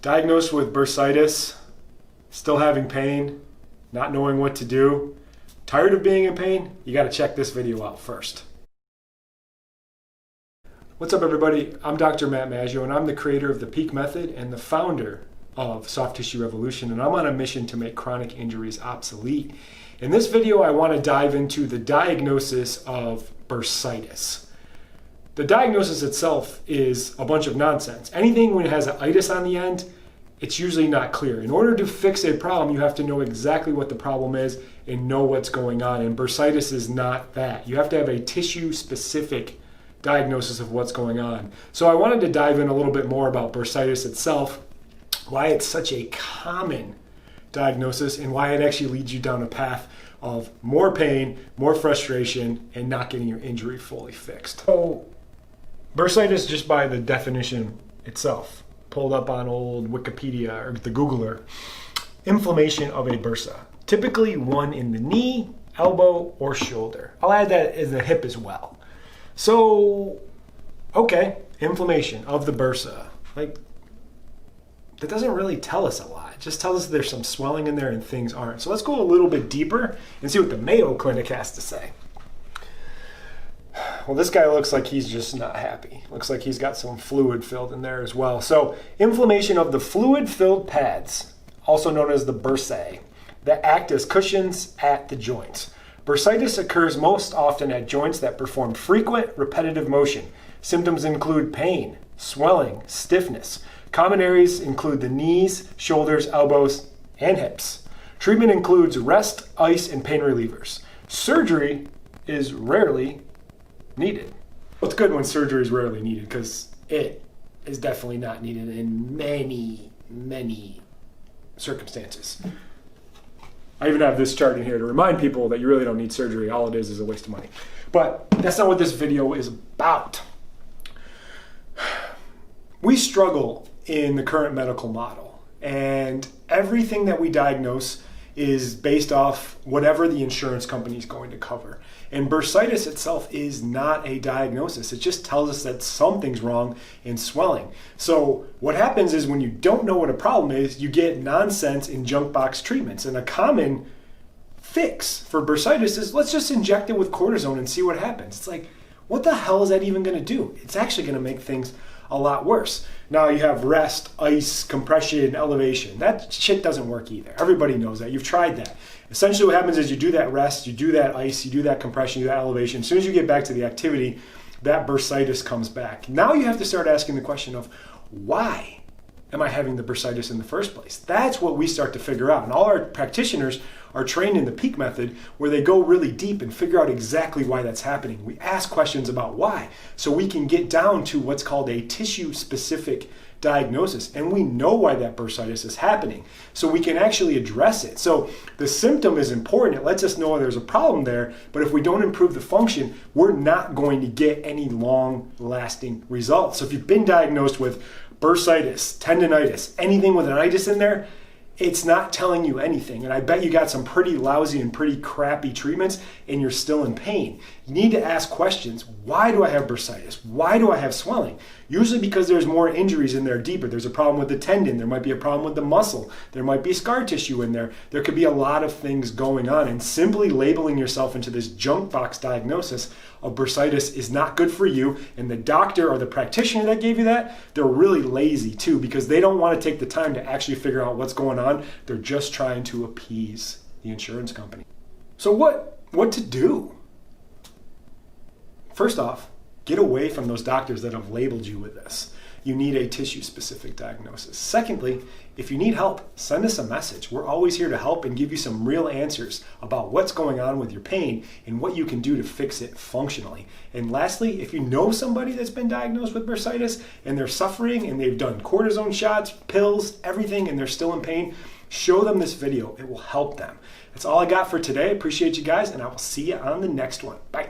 Diagnosed with bursitis, still having pain, not knowing what to do, tired of being in pain? You got to check this video out first. What's up, everybody? I'm Dr. Matt Maggio, and I'm the creator of the Peak Method and the founder of Soft Tissue Revolution, and I'm on a mission to make chronic injuries obsolete. In this video, I want to dive into the diagnosis of bursitis. The diagnosis itself is a bunch of nonsense. Anything when it has an itis on the end, it's usually not clear. In order to fix a problem, you have to know exactly what the problem is and know what's going on. And bursitis is not that. You have to have a tissue-specific diagnosis of what's going on. So I wanted to dive in a little bit more about bursitis itself, why it's such a common diagnosis, and why it actually leads you down a path of more pain, more frustration, and not getting your injury fully fixed. So bursitis, just by the definition itself, pulled up on old Wikipedia or the Googler, inflammation of a bursa, typically one in the knee, elbow, or shoulder. I'll add that as the hip as well. So, okay, inflammation of the bursa. Like, that doesn't really tell us a lot. It just tells us there's some swelling in there and things aren't. So let's go a little bit deeper and see what the Mayo Clinic has to say. Well, this guy looks like he's just not happy. Looks like he's got some fluid filled in there as well. So, inflammation of the fluid-filled pads, also known as the bursae, that act as cushions at the joints. Bursitis occurs most often at joints that perform frequent, repetitive motion. Symptoms include pain, swelling, stiffness. Common areas include the knees, shoulders, elbows, and hips. Treatment includes rest, ice, and pain relievers. Surgery is rarely needed. Well, it's good when surgery is rarely needed, because it is definitely not needed in many circumstances. I even have this chart in here to remind people that you really don't need surgery. All it is a waste of money. But that's not what this video is about. We struggle in the current medical model, and everything that we diagnose is based off whatever the insurance company is going to cover. And bursitis itself is not a diagnosis. It just tells us that something's wrong in swelling. So what happens is when you don't know what a problem is, you get nonsense in junk box treatments. And a common fix for bursitis is let's just inject it with cortisone and see what happens. It's like, what the hell is that even going to do? It's actually going to make things a lot worse. Now you have rest, ice, compression, elevation. That shit doesn't work either. Everybody knows that. You've tried that. Essentially what happens is you do that rest, you do that ice, you do that compression, you do that elevation. As soon as you get back to the activity, that bursitis comes back. Now you have to start asking the question of, why am I having the bursitis in the first place? That's what we start to figure out. And all our practitioners are trained in the Peak Method, where they go really deep and figure out exactly why that's happening. We ask questions about why, so we can get down to what's called a tissue-specific diagnosis, and we know why that bursitis is happening, so we can actually address it. So the symptom is important. It lets us know there's a problem there, but if we don't improve the function, we're not going to get any long-lasting results. So if you've been diagnosed with bursitis, tendonitis, anything with an itis in there, it's not telling you anything. And I bet you got some pretty lousy and pretty crappy treatments and you're still in pain. You need to ask questions. Why do I have bursitis? Why do I have swelling? Usually because there's more injuries in there deeper. There's a problem with the tendon. There might be a problem with the muscle. There might be scar tissue in there. There could be a lot of things going on. And simply labeling yourself into this junk box diagnosis of bursitis is not good for you. And the doctor or the practitioner that gave you that, they're really lazy too, because they don't want to take the time to actually figure out what's going on. They're just trying to appease the insurance company. So what to do? First off, get away from those doctors that have labeled you with this. You need a tissue-specific diagnosis. Secondly, if you need help, send us a message. We're always here to help and give you some real answers about what's going on with your pain and what you can do to fix it functionally. And lastly, if you know somebody that's been diagnosed with bursitis and they're suffering and they've done cortisone shots, pills, everything, and they're still in pain, show them this video. It will help them. That's all I got for today. Appreciate you guys, and I will see you on the next one. Bye.